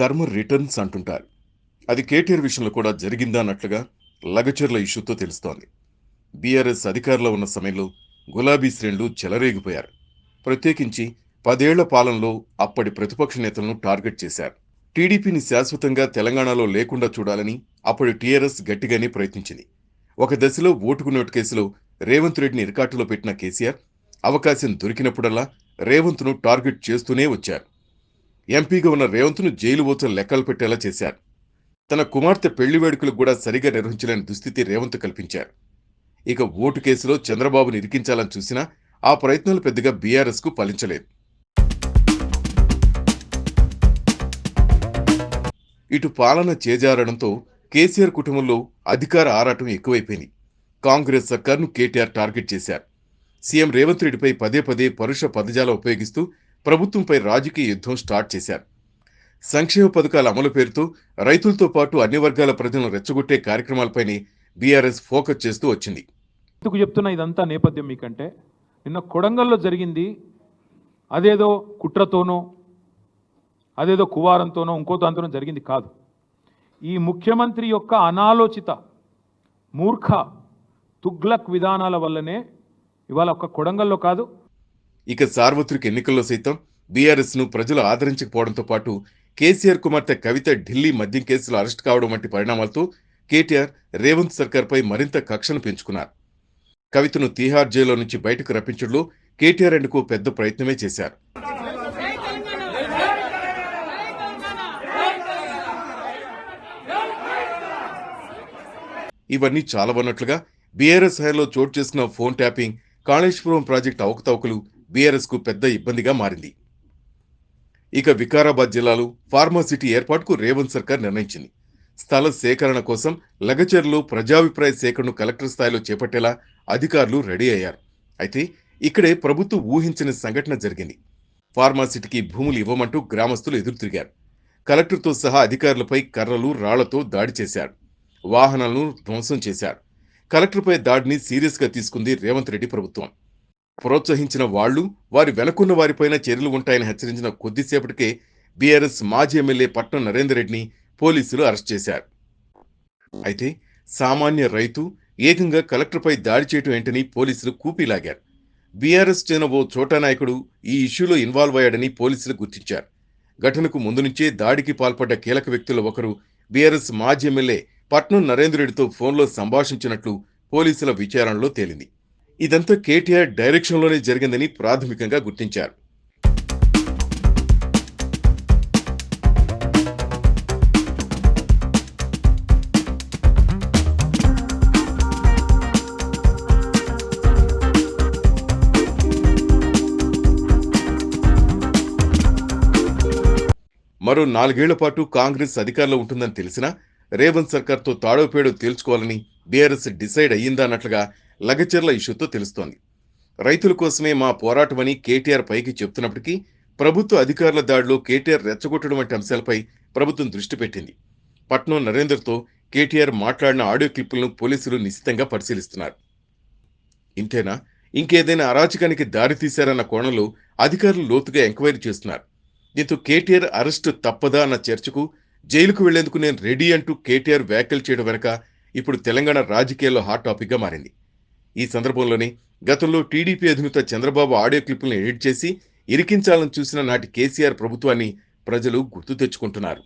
కర్మ రిటర్న్స్ అంటుంటారు. అది కేటీఆర్ విషయంలో కూడా జరిగిందా అన్నట్లుగా లగచర్ల ఇష్యూతో తెలుస్తోంది. బీఆర్ఎస్ అధికారంలో ఉన్న సమయంలో గులాబీ శ్రేణులు చెలరేగిపోయారు. ప్రత్యేకించి 10 ఏళ్ల పాలనలో అప్పటి ప్రతిపక్ష నేతలను టార్గెట్ చేశారు. టీడీపీని శాశ్వతంగా తెలంగాణలో లేకుండా చూడాలని అప్పటి టీఆర్ఎస్ గట్టిగానే ప్రయత్నించింది. ఒక దశలో ఓటుకు నోటు కేసులో రేవంత్ రెడ్డిని ఇరకాటులో పెట్టిన కేసీఆర్ అవకాశం దొరికినప్పుడల్లా రేవంత్ను టార్గెట్ చేస్తూనే వచ్చారు. ఎంపీగా ఉన్న రేవంత్ను జైలు ఓచలు లెక్కలు పెట్టేలా చేశారు. తన కుమార్తె పెళ్లి వేడుకలకు కూడా సరిగా నిర్వహించలేని దుస్థితి రేవంత్ కల్పించారు. ఇక ఓటు కేసులో చంద్రబాబును ఇరికించాలని చూసినా ఆ ప్రయత్నాలు పెద్దగా బీఆర్ఎస్ కు ఫలించలేదు. ఇటు పాలన చేజారడంతో కేసీఆర్ కుటుంబంలో అధికార ఆరాటం ఎక్కువైపోయింది. కాంగ్రెస్ సర్కార్ను కేటీఆర్ టార్గెట్ చేశారు. సీఎం రేవంత్ రెడ్డిపై పదే పదే పరుష పదజాలం ఉపయోగిస్తూ ప్రభుత్వంపై రాజకీయ యుద్ధం స్టార్ట్ చేశారు. సంక్షేమ పథకాల అమలు పేరుతో రైతులతో పాటు అన్ని వర్గాల ప్రజలను రెచ్చగొట్టే కార్యక్రమాలపైనే బీఆర్ఎస్ ఫోకస్ చేస్తూ వచ్చింది. ఎందుకు చెప్తున్నా ఇదంతా నేపథ్యం మీకంటే, నిన్న కొడంగల్లో జరిగింది అదేదో కుట్రతోనో అదేదో కువారంతోనో ఇంకో దాంతోనో జరిగింది కాదు. ఈ ముఖ్యమంత్రి యొక్క అనాలోచిత మూర్ఖ తుగ్లక్ విధానాల వల్లనే ఇవాళ ఒక్క కొడంగల్లో కాదు, ఇక సార్వత్రిక ఎన్నికల్లో సైతం బీఆర్ఎస్ ను ప్రజలు ఆదరించకపోవడంతో పాటు కేసీఆర్ కుమార్తె కవిత ఢిల్లీ మద్యం కేసులో అరెస్ట్ కావడం వంటి పరిణామాలతో కేటీఆర్ రేవంత్ సర్కార్పై మరింత కక్షను పెంచుకున్నారు. కవితను తీహార్ జైల్లో నుంచి బయటకు రప్పించడంలో కేటీఆర్ అండ్ కో పెద్ద ప్రయత్నమే చేశారు. ఇవన్నీ చాలవన్నట్లుగా బీఆర్ఎస్ హయాంలో చోటు చేసుకున్న ఫోన్ ట్యాపింగ్, కాళేశ్వరం ప్రాజెక్టు అవకతవకలు బీఆర్ఎస్ కు పెద్ద ఇబ్బందిగా మారింది. ఇక వికారాబాద్ జిల్లాలో ఫార్మాసిటీ ఏర్పాటుకు రేవంత్ సర్కార్ నిర్ణయించింది. స్థల సేకరణ కోసం లగచర్లో ప్రజాభిప్రాయ సేకరణను కలెక్టర్ స్థాయిలో చేపట్టేలా అధికారులు రెడీ అయ్యారు. అయితే ఇక్కడే ప్రభుత్వం ఊహించని సంఘటన జరిగింది. ఫార్మాసిటీకి భూములు ఇవ్వమంటూ గ్రామస్తులు ఎదురుతిరిగారు. కలెక్టర్తో సహా అధికారులపై కర్రలు, రాళ్లతో దాడి చేశారు. వాహనాలను ధ్వంసం చేశారు. కలెక్టర్పై దాడిని సీరియస్ గా తీసుకుంది రేవంత్ రెడ్డి ప్రభుత్వం. ప్రోత్సహించిన వాళ్లు, వారి వెనకున్న వారిపైన చర్యలు ఉంటాయని హెచ్చరించిన కొద్దిసేపటికే బీఆర్ఎస్ మాజీ ఎమ్మెల్యే పట్నం నరేందర్ రెడ్డిని పోలీసులు అరెస్ట్ చేశారు. అయితే సామాన్య రైతు ఏకంగా కలెక్టర్పై దాడి చేయటం ఏంటని పోలీసులు కూపీలాగారు. బీఆర్ఎస్ చెందిన ఓ చోటా నాయకుడు ఈ ఇష్యూలో ఇన్వాల్వ్ అయ్యాడని పోలీసులు గుర్తించారు. ఘటనకు ముందు నుంచే దాడికి పాల్పడ్డ కీలక వ్యక్తుల్లో ఒకరు బీఆర్ఎస్ మాజీ ఎమ్మెల్యే పట్నం నరేందర్ రెడ్డితో ఫోన్లో సంభాషించినట్లు పోలీసుల విచారణలో తేలింది. ఇదంతా కేటీఆర్ డైరెక్షన్లోనే జరిగిందని ప్రాథమికంగా గుర్తించారు. మరో 4 ఏళ్ల పాటు కాంగ్రెస్ అధికారంలో ఉంటుందని తెలిసినా రేవంత్ సర్కార్తో తాడోపేడో తేల్చుకోవాలని బీఆర్ఎస్ డిసైడ్ అయ్యిందా అన్నట్లుగా లగచర్ల ఇష్యూతో తెలుస్తోంది. రైతుల కోసమే మా పోరాటమని కేటీఆర్ పైకి చెప్తున్నప్పటికీ ప్రభుత్వ అధికారుల దాడిలో కేటీఆర్ రెచ్చగొట్టడం వంటి అంశాలపై ప్రభుత్వం దృష్టి పెట్టింది. పట్నం నరేందర్తో కేటీఆర్ మాట్లాడిన ఆడియో క్లిప్పులను పోలీసులు నిశితంగా పరిశీలిస్తున్నారు. ఇంతేనా, ఇంకేదైనా అరాచకానికి దారి తీశారన్న కోణంలో అధికారులు లోతుగా ఎంక్వైరీ చేస్తున్నారు. దీంతో కేటీఆర్ అరెస్టు తప్పదా అన్న చర్చకు జైలుకు వెళ్లేందుకు నేను రెడీ అంటూ కేటీఆర్ వ్యాఖ్యలు చేయడం వెనక ఇప్పుడు తెలంగాణ రాజకీయాల్లో హాట్ టాపిక్ గా మారింది. ఈ సందర్భంలోనే గతంలో టీడీపీ అధినేత చంద్రబాబు ఆడియో క్లిప్పులను ఎడిట్ చేసి ఇరికించాలని చూసిన నాటి కేసీఆర్ ప్రభుత్వాన్ని ప్రజలు గుర్తు తెచ్చుకుంటున్నారు.